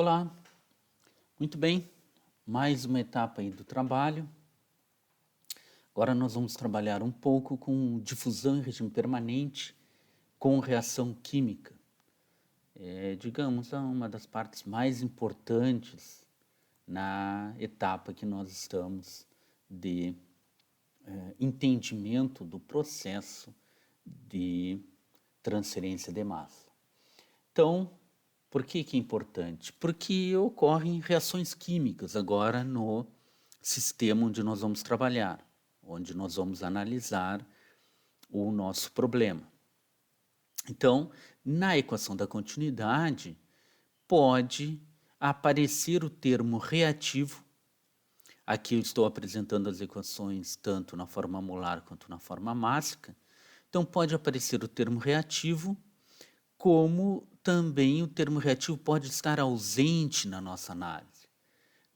Olá, muito bem, mais uma etapa aí do trabalho. Agora nós vamos trabalhar um pouco com difusão em regime permanente com reação química. Digamos, uma das partes mais importantes na etapa que nós estamos de entendimento do processo de transferência de massa. Então, por que que é importante? Porque ocorrem reações químicas agora no sistema onde nós vamos trabalhar, onde nós vamos analisar o nosso problema. Então, na equação da continuidade, pode aparecer o termo reativo. Aqui eu estou apresentando as equações tanto na forma molar quanto na forma mássica. Então, pode aparecer o termo reativo, como também o termo reativo pode estar ausente na nossa análise.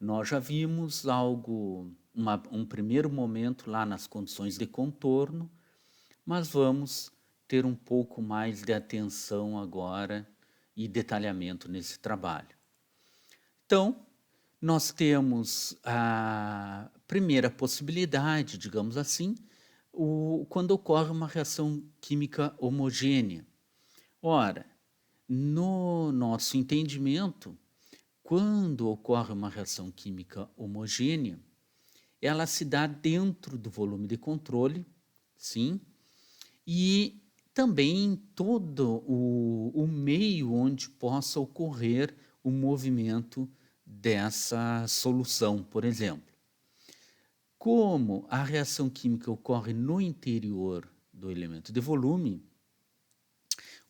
Nós já vimos um primeiro momento lá nas condições de contorno, mas vamos ter um pouco mais de atenção agora e detalhamento nesse trabalho. Então, nós temos a primeira possibilidade, digamos assim, quando ocorre uma reação química homogênea. Ora, no nosso entendimento, quando ocorre uma reação química homogênea, ela se dá dentro do volume de controle, sim, e também em todo o meio onde possa ocorrer o movimento dessa solução, por exemplo. Como a reação química ocorre no interior do elemento de volume,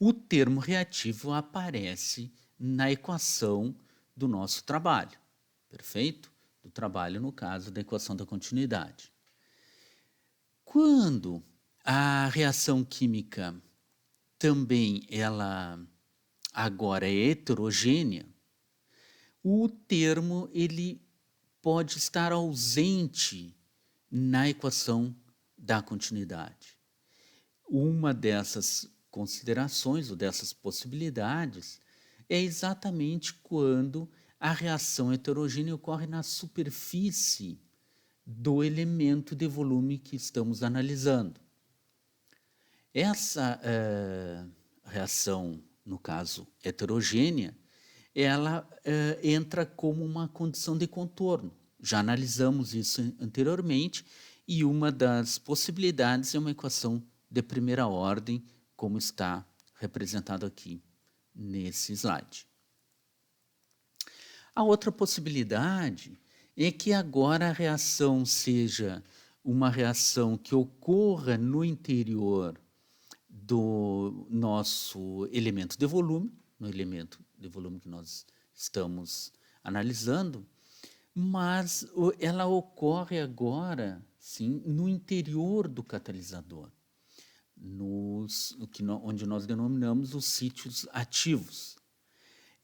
o termo reativo aparece na equação do nosso trabalho, perfeito? Do trabalho, no caso, da equação da continuidade. Quando a reação química também ela agora é heterogênea, o termo ele pode estar ausente na equação da continuidade. Uma dessas considerações ou dessas possibilidades é exatamente quando a reação heterogênea ocorre na superfície do elemento de volume que estamos analisando. Essa reação, no caso heterogênea, ela entra como uma condição de contorno. Já analisamos isso anteriormente e uma das possibilidades é uma equação de primeira ordem, como está representado aqui nesse slide. A outra possibilidade é que agora a reação seja uma reação que ocorra no interior do nosso elemento de volume, no elemento de volume que nós estamos analisando, mas ela ocorre agora, sim, no interior do catalisador, onde nós denominamos os sítios ativos.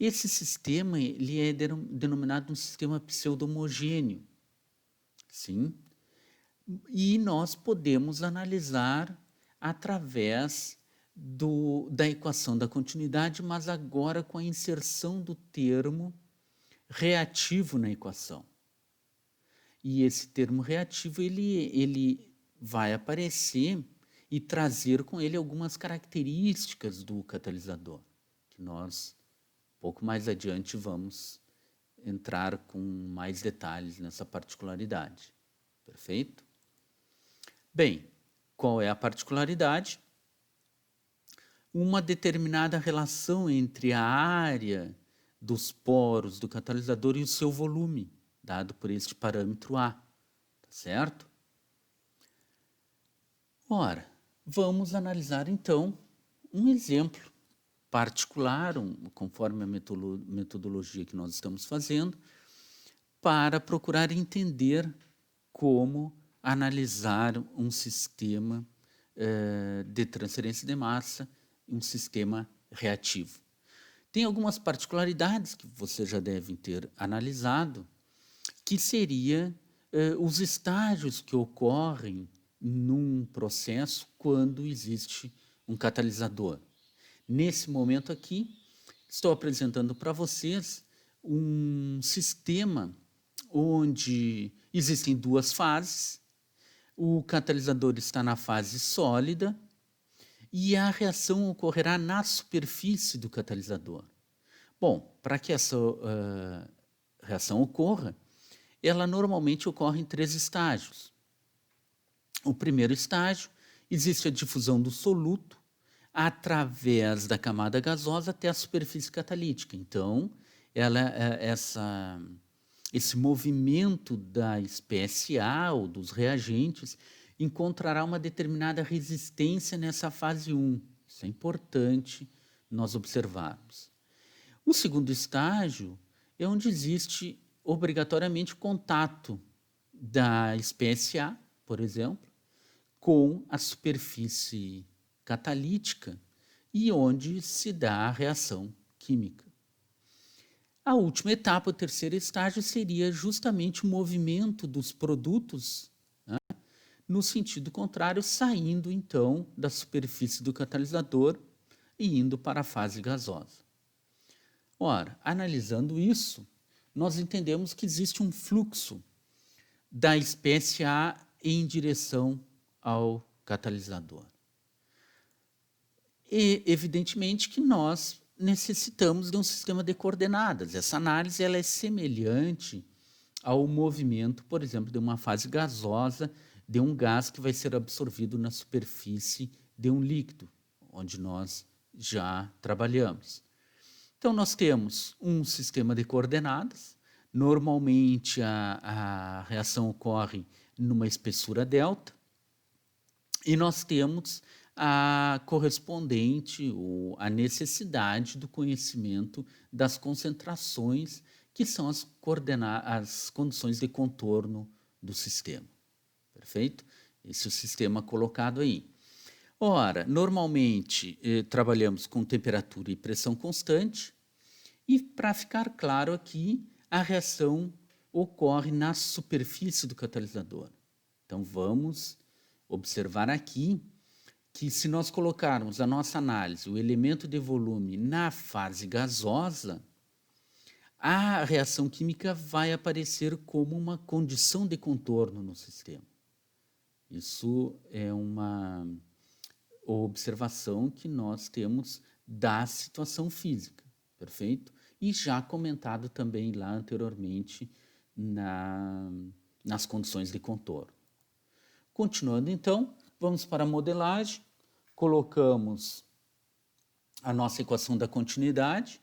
Esse sistema ele é denominado um sistema pseudo-homogêneo, sim, e nós podemos analisar através da equação da continuidade, mas agora com a inserção do termo reativo na equação. E esse termo reativo ele vai aparecer e trazer com ele algumas características do catalisador, que nós, pouco mais adiante, vamos entrar com mais detalhes nessa particularidade. Perfeito? Bem, qual é a particularidade? Uma determinada relação entre a área dos poros do catalisador e o seu volume, dado por este parâmetro A, tá certo? Ora, vamos analisar então um exemplo particular, conforme a metodologia que nós estamos fazendo, para procurar entender como analisar um sistema de transferência de massa, um sistema reativo. Tem algumas particularidades que vocês já devem ter analisado, que seria os estágios que ocorrem num processo quando existe um catalisador. Nesse momento aqui, estou apresentando para vocês um sistema onde existem duas fases, o catalisador está na fase sólida e a reação ocorrerá na superfície do catalisador. Bom, para que essa reação ocorra, ela normalmente ocorre em 3 estágios. O primeiro estágio, existe a difusão do soluto através da camada gasosa até a superfície catalítica. Então, esse movimento da espécie A ou dos reagentes encontrará uma determinada resistência nessa fase 1. Isso é importante nós observarmos. O segundo estágio é onde existe obrigatoriamente contato da espécie A, por exemplo, com a superfície catalítica e onde se dá a reação química. A última etapa, o terceiro estágio, seria justamente o movimento dos produtos, né, no sentido contrário, saindo então da superfície do catalisador e indo para a fase gasosa. Ora, analisando isso, nós entendemos que existe um fluxo da espécie A em direção ao catalisador. E, evidentemente, que nós necessitamos de um sistema de coordenadas. Essa análise ela é semelhante ao movimento, por exemplo, de uma fase gasosa de um gás que vai ser absorvido na superfície de um líquido, onde nós já trabalhamos. Então, nós temos um sistema de coordenadas. Normalmente, a reação ocorre numa espessura delta. E nós temos a correspondente, ou a necessidade do conhecimento das concentrações, que são as condições de contorno do sistema. Perfeito? Esse é o sistema colocado aí. Ora, normalmente trabalhamos com temperatura e pressão constante, e para ficar claro aqui, a reação ocorre na superfície do catalisador. Então, vamos observar aqui que se nós colocarmos a nossa análise, o elemento de volume na fase gasosa, a reação química vai aparecer como uma condição de contorno no sistema. Isso é uma observação que nós temos da situação física, perfeito? E já comentado também lá anteriormente nas condições de contorno. Continuando então, vamos para a modelagem, colocamos a nossa equação da continuidade,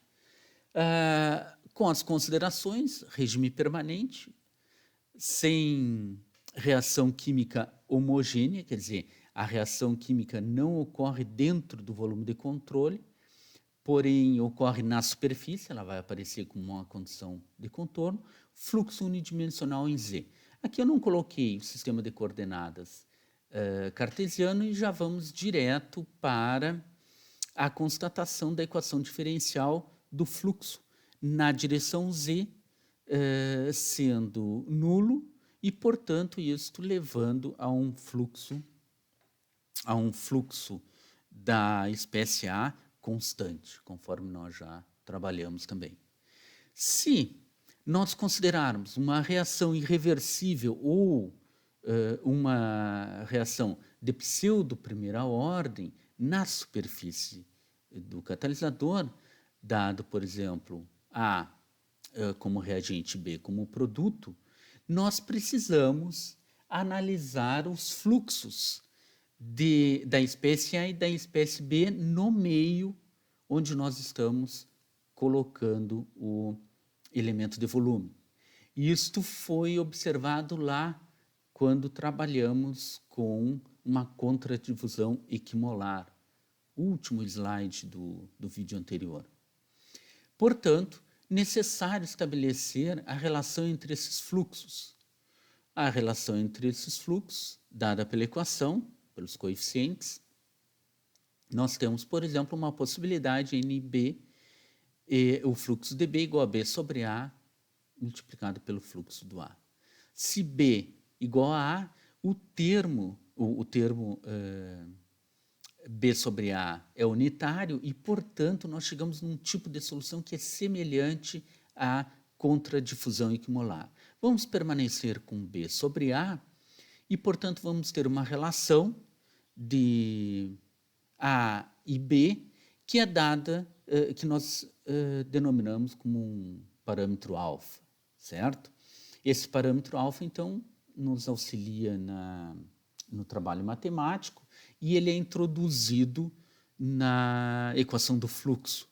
com as considerações, regime permanente, sem reação química homogênea, quer dizer, a reação química não ocorre dentro do volume de controle, porém ocorre na superfície, ela vai aparecer como uma condição de contorno, fluxo unidimensional em Z. Aqui eu não coloquei o sistema de coordenadas cartesiano e já vamos direto para a constatação da equação diferencial do fluxo na direção Z, sendo nulo e, portanto, isto levando a um fluxo da espécie A constante, conforme nós já trabalhamos também. Se nós considerarmos uma reação irreversível ou uma reação de pseudo-primeira ordem na superfície do catalisador, dado, por exemplo, A como reagente, B como produto, nós precisamos analisar os fluxos da espécie A e da espécie B no meio onde nós estamos colocando o elemento de volume. Isto foi observado lá quando trabalhamos com uma contradifusão equimolar, último slide do vídeo anterior. Portanto, necessário estabelecer a relação entre esses fluxos. A relação entre esses fluxos, dada pela equação, pelos coeficientes, nós temos, por exemplo, uma possibilidade NB, o fluxo de B igual a B sobre A, multiplicado pelo fluxo do A. Se B igual a A, o termo B sobre A é unitário e, portanto, nós chegamos num tipo de solução que é semelhante a contradifusão equimolar. Vamos permanecer com B sobre A e, portanto, vamos ter uma relação de A e B que é dada, que nós denominamos como um parâmetro alfa, certo? Esse parâmetro alfa, então, nos auxilia no trabalho matemático e ele é introduzido na equação do fluxo,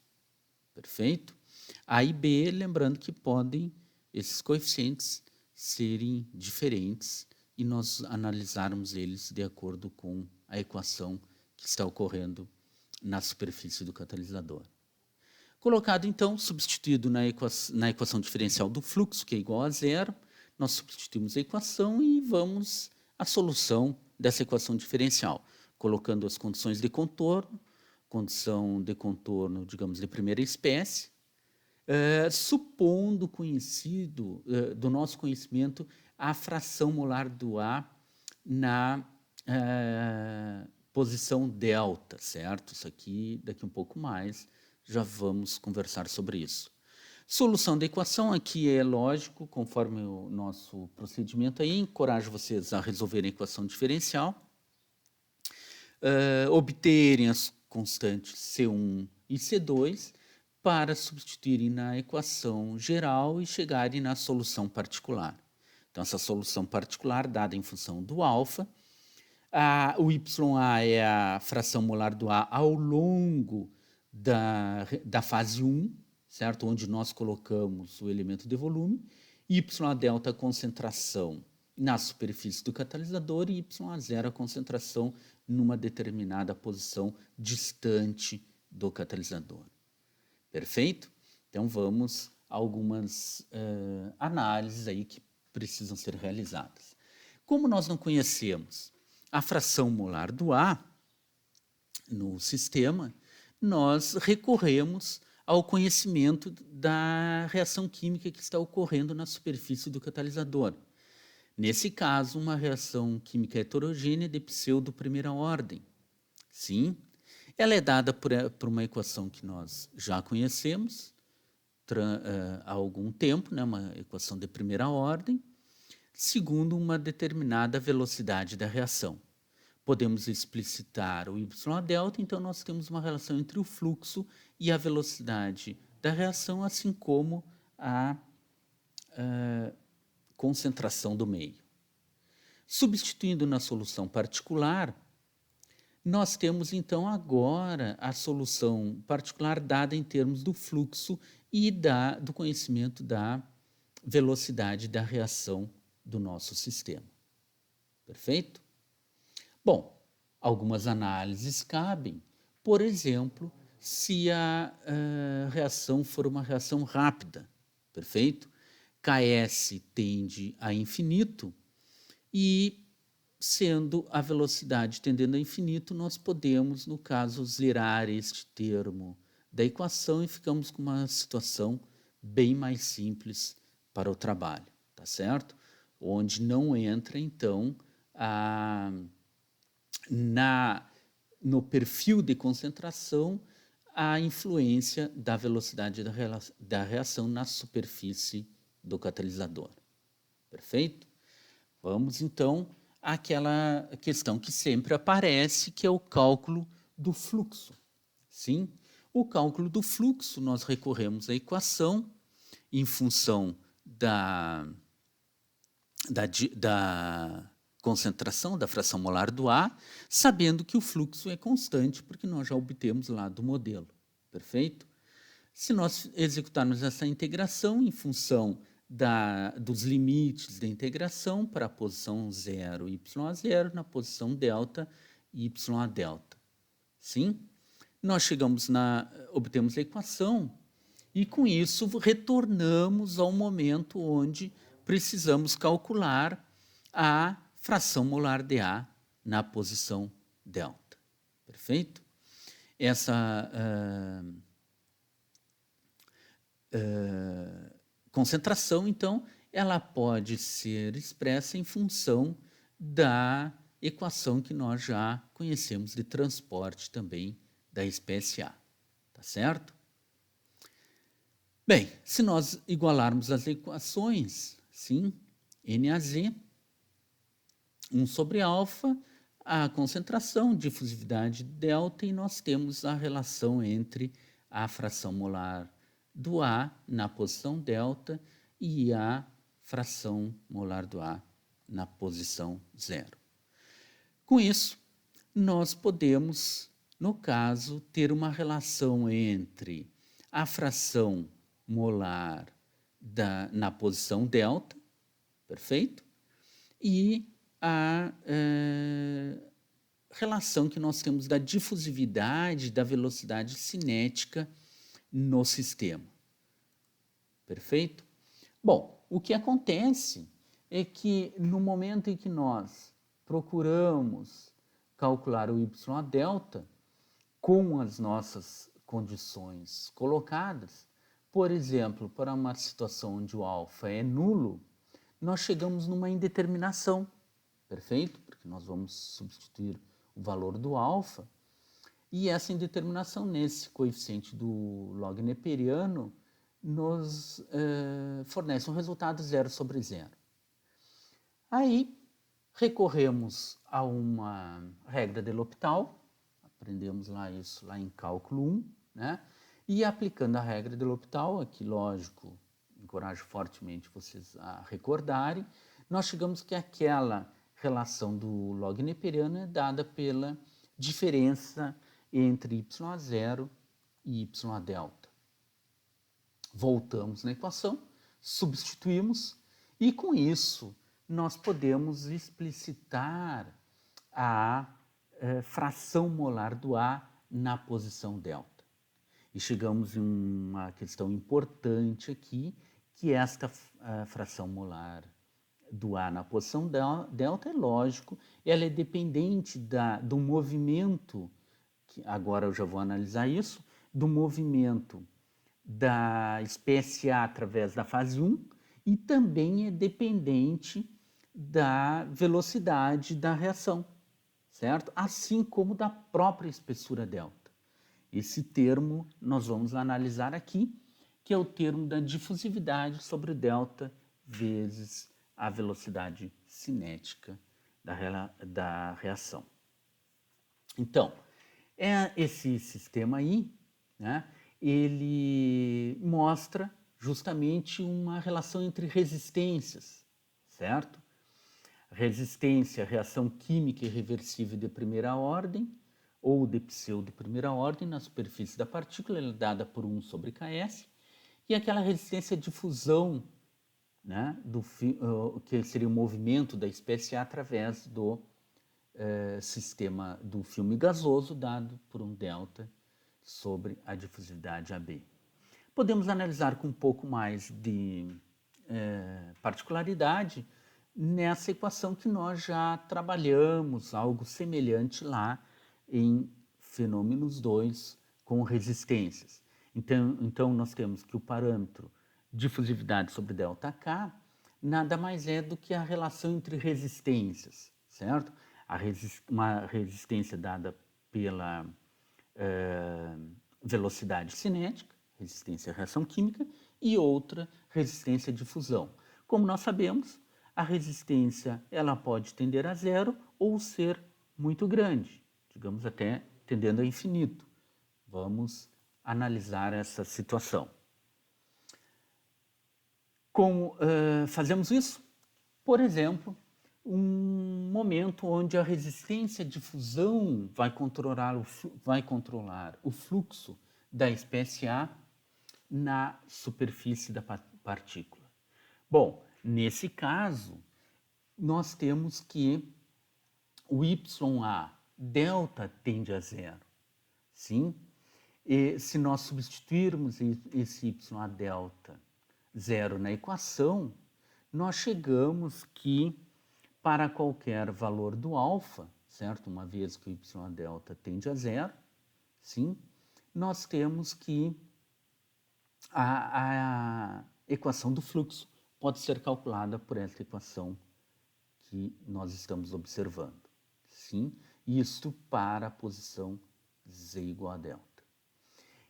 perfeito? A e B, lembrando que podem esses coeficientes serem diferentes e nós analisarmos eles de acordo com a equação que está ocorrendo na superfície do catalisador. Colocado, então, substituído na equação diferencial do fluxo, que é igual a zero, nós substituímos a equação e vamos à solução dessa equação diferencial, colocando as condições de contorno, digamos, de primeira espécie, supondo conhecido, do nosso conhecimento, a fração molar do A na posição delta, certo? Isso aqui, daqui um pouco mais, já vamos conversar sobre isso. Solução da equação aqui é lógico, conforme o nosso procedimento aí, encorajo vocês a resolverem a equação diferencial, obterem as constantes C1 e C2 para substituírem na equação geral e chegarem na solução particular. Então, essa solução particular, dada em função do alfa, o YA é a fração molar do A ao longo da fase 1, certo? Onde nós colocamos o elemento de volume, YA delta a concentração na superfície do catalisador e YA0 a concentração numa determinada posição distante do catalisador. Perfeito? Então, vamos a algumas análises aí que precisam ser realizadas. Como nós não conhecemos a fração molar do A no sistema, nós recorremos ao conhecimento da reação química que está ocorrendo na superfície do catalisador. Nesse caso, uma reação química heterogênea de pseudo-primeira ordem. Sim, ela é dada por uma equação que nós já conhecemos há algum tempo, né, uma equação de primeira ordem, segundo uma determinada velocidade da reação. Podemos explicitar o YA delta, então nós temos uma relação entre o fluxo e a velocidade da reação, assim como a concentração do meio. Substituindo na solução particular, nós temos então agora a solução particular dada em termos do fluxo e do conhecimento da velocidade da reação do nosso sistema. Perfeito? Bom, algumas análises cabem. Por exemplo, se a reação for uma reação rápida, perfeito? Ks tende a infinito e, sendo a velocidade tendendo a infinito, nós podemos, no caso, zerar este termo da equação e ficamos com uma situação bem mais simples para o trabalho, tá certo? Onde não entra, então, no perfil de concentração a influência da velocidade da reação na superfície do catalisador. Perfeito? Vamos, então, àquela questão que sempre aparece, que é o cálculo do fluxo. Sim? O cálculo do fluxo, nós recorremos à equação em função da concentração da fração molar do A, sabendo que o fluxo é constante, porque nós já obtemos lá do modelo. Perfeito? Se nós executarmos essa integração em função dos limites da integração para a posição 0, y0, na posição delta, y delta. Sim? Nós obtemos a equação e, com isso, retornamos ao momento onde precisamos calcular a fração molar de A na posição delta. Perfeito? Essa concentração, então, ela pode ser expressa em função da equação que nós já conhecemos de transporte também da espécie A. Tá certo? Bem, se nós igualarmos as equações, sim, NaZ, 1 sobre alfa, a concentração, difusividade delta, e nós temos a relação entre a fração molar do A na posição delta e a fração molar do A na posição zero. Com isso, nós podemos, no caso, ter uma relação entre a fração molar na posição delta, perfeito? E a relação que nós temos da difusividade da velocidade cinética no sistema, perfeito? Bom, o que acontece é que no momento em que nós procuramos calcular o y a delta com as nossas condições colocadas, por exemplo, para uma situação onde o alfa é nulo, nós chegamos numa indeterminação, perfeito? Porque nós vamos substituir o valor do alfa, e essa indeterminação nesse coeficiente do log neperiano nos fornece um resultado 0 sobre 0. Aí recorremos a uma regra de L'Hopital, aprendemos isso lá em cálculo 1, né? E aplicando a regra de L'Hopital, aqui lógico, encorajo fortemente vocês a recordarem, nós chegamos que aquela relação do log neperiano é dada pela diferença entre y a zero e y a delta. Voltamos na equação, substituímos, e com isso nós podemos explicitar a fração molar do A na posição delta. E chegamos em uma questão importante aqui, que esta fração molar do A na posição delta, é lógico, ela é dependente do movimento, que agora eu já vou analisar isso, do movimento da espécie A através da fase 1, e também é dependente da velocidade da reação, certo? Assim como da própria espessura delta. Esse termo nós vamos analisar aqui, que é o termo da difusividade sobre delta vezes a velocidade cinética da reação. Então, esse sistema aí, né, ele mostra justamente uma relação entre resistências, certo? Resistência, reação química irreversível de primeira ordem, ou de pseudo de primeira ordem, na superfície da partícula, ela é dada por 1 sobre Ks, e aquela resistência de fusão, né, que seria o movimento da espécie A através do sistema do filme gasoso, dado por um delta sobre a difusividade AB. Podemos analisar com um pouco mais de particularidade nessa equação que nós já trabalhamos, algo semelhante lá em fenômenos 2 com resistências. Então nós temos que o parâmetro difusividade sobre ΔK nada mais é do que a relação entre resistências, certo? Uma resistência dada pela velocidade cinética, resistência à reação química, e outra resistência à difusão. Como nós sabemos, a resistência ela pode tender a zero ou ser muito grande, digamos até tendendo a infinito. Vamos analisar essa situação. Como fazemos isso? Por exemplo, um momento onde a resistência à difusão vai controlar o fluxo da espécie A na superfície da partícula. Bom, nesse caso, nós temos que o YA delta tende a zero, sim? E se nós substituirmos esse YA delta zero na equação, nós chegamos que para qualquer valor do alfa, certo? Uma vez que o Y delta tende a zero, sim? Nós temos que a equação do fluxo pode ser calculada por essa equação que nós estamos observando, sim? Isto para a posição z igual a delta.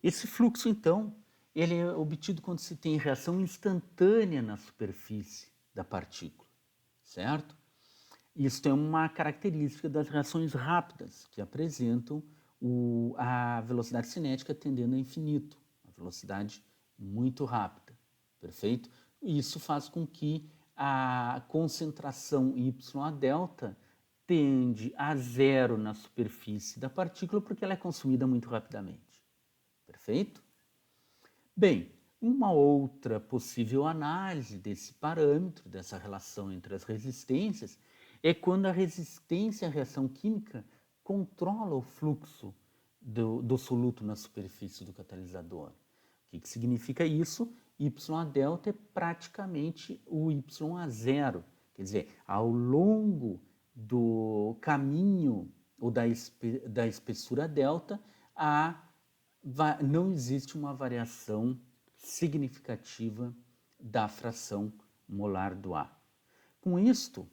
Esse fluxo, então, ele é obtido quando se tem reação instantânea na superfície da partícula, certo? Isso é uma característica das reações rápidas, que apresentam a velocidade cinética tendendo a infinito, a velocidade muito rápida, perfeito? Isso faz com que a concentração Y a delta tende a zero na superfície da partícula porque ela é consumida muito rapidamente, perfeito? Bem, uma outra possível análise desse parâmetro, dessa relação entre as resistências, é quando a resistência à reação química controla o fluxo do soluto na superfície do catalisador. O que significa isso? Y a delta é praticamente o Y a zero. Quer dizer, ao longo do caminho ou da espessura delta, não existe uma variação significativa da fração molar do ar. Com isto,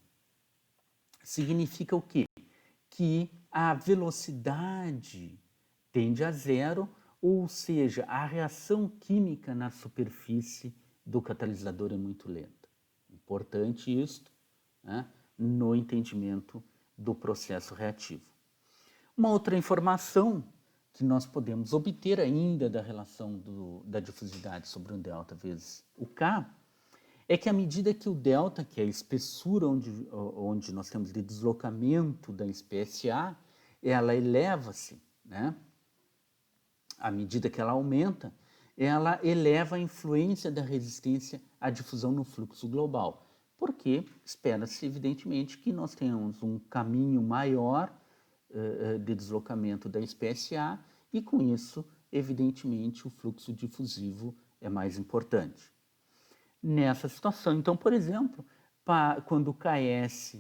significa o quê? Que a velocidade tende a zero, ou seja, a reação química na superfície do catalisador é muito lenta. Importante isto, né, no entendimento do processo reativo. Uma outra informação que nós podemos obter ainda da relação da difusidade sobre um delta vezes o K é que à medida que o delta, que é a espessura onde nós temos de deslocamento da espécie A, ela eleva-se, né? À medida que ela aumenta, ela eleva a influência da resistência à difusão no fluxo global, porque espera-se, evidentemente, que nós tenhamos um caminho maior de deslocamento da espécie A e, com isso, evidentemente, o fluxo difusivo é mais importante. Nessa situação, então, por exemplo, quando o Ks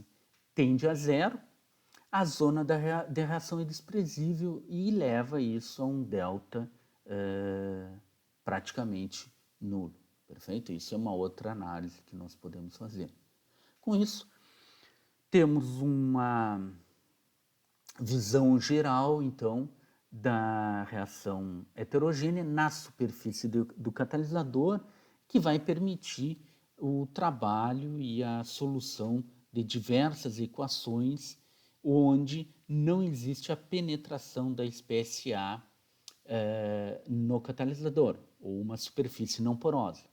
tende a zero, a zona da reação é desprezível e leva isso a um delta praticamente nulo, perfeito? Isso é uma outra análise que nós podemos fazer. Com isso, temos uma visão geral, então, da reação heterogênea na superfície do catalisador, que vai permitir o trabalho e a solução de diversas equações onde não existe a penetração da espécie A no catalisador, ou uma superfície não porosa.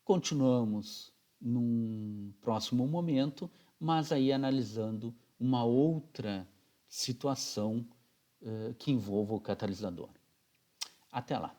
Continuamos num próximo momento, mas aí analisando uma outra situação que envolva o catalisador. Até lá.